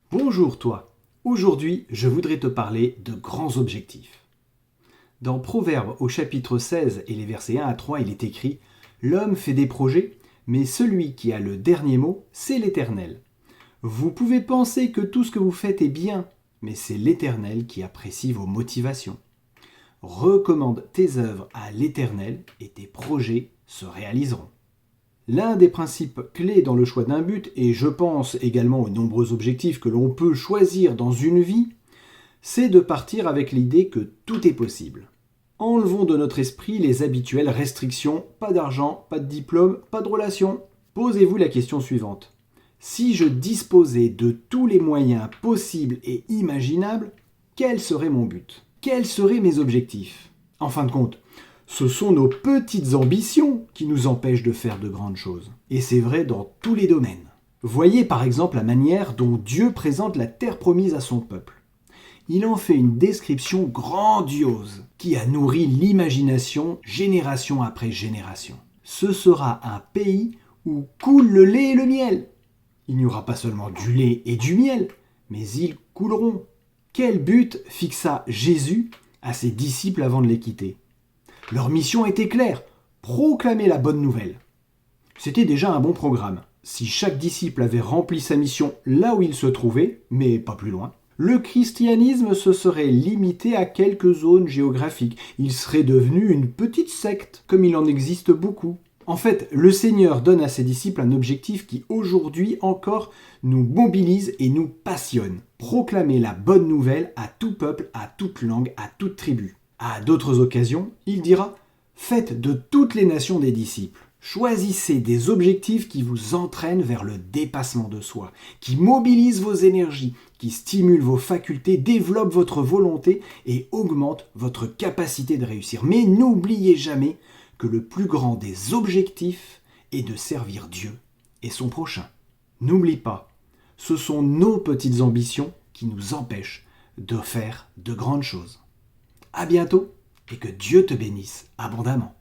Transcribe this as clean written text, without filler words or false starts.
Bonjour toi. Aujourd'hui, je voudrais te parler de grands objectifs. Dans Proverbes au chapitre 16 et les versets 1 à 3, il est écrit: L'homme fait des projets, mais celui qui a le dernier mot, c'est l'Éternel. Vous pouvez penser que tout ce que vous faites est bien, mais c'est l'Éternel qui apprécie vos motivations. Recommande tes œuvres à l'Éternel et tes projets se réaliseront. L'un des principes clés dans le choix d'un but, et je pense également aux nombreux objectifs que l'on peut choisir dans une vie, c'est de partir avec l'idée que tout est possible. Enlevons de notre esprit les habituelles restrictions: pas d'argent, pas de diplôme, pas de relation. Posez-vous la question suivante. Si je disposais de tous les moyens possibles et imaginables, quel serait mon but? Quels seraient mes objectifs? En fin de compte, ce sont nos petites ambitions qui nous empêchent de faire de grandes choses. Et c'est vrai dans tous les domaines. Voyez par exemple la manière dont Dieu présente la terre promise à son peuple. Il en fait une description grandiose qui a nourri l'imagination génération après génération. Ce sera un pays où coule le lait et le miel. Il n'y aura pas seulement du lait et du miel, mais ils couleront. Quel but fixa Jésus à ses disciples avant de les quitter? Leur mission était claire: proclamer la bonne nouvelle. C'était déjà un bon programme. Si chaque disciple avait rempli sa mission là où il se trouvait, mais pas plus loin, le christianisme se serait limité à quelques zones géographiques. Il serait devenu une petite secte, comme il en existe beaucoup. En fait, le Seigneur donne à ses disciples un objectif qui aujourd'hui encore nous mobilise et nous passionne: proclamer la bonne nouvelle à tout peuple, à toute langue, à toute tribu. À d'autres occasions, il dira: faites de toutes les nations des disciples. Choisissez des objectifs qui vous entraînent vers le dépassement de soi, qui mobilisent vos énergies, qui stimulent vos facultés, développent votre volonté et augmentent votre capacité de réussir. Mais n'oubliez jamais que le plus grand des objectifs est de servir Dieu et son prochain. N'oublie pas, ce sont nos petites ambitions qui nous empêchent de faire de grandes choses. À bientôt et que Dieu te bénisse abondamment.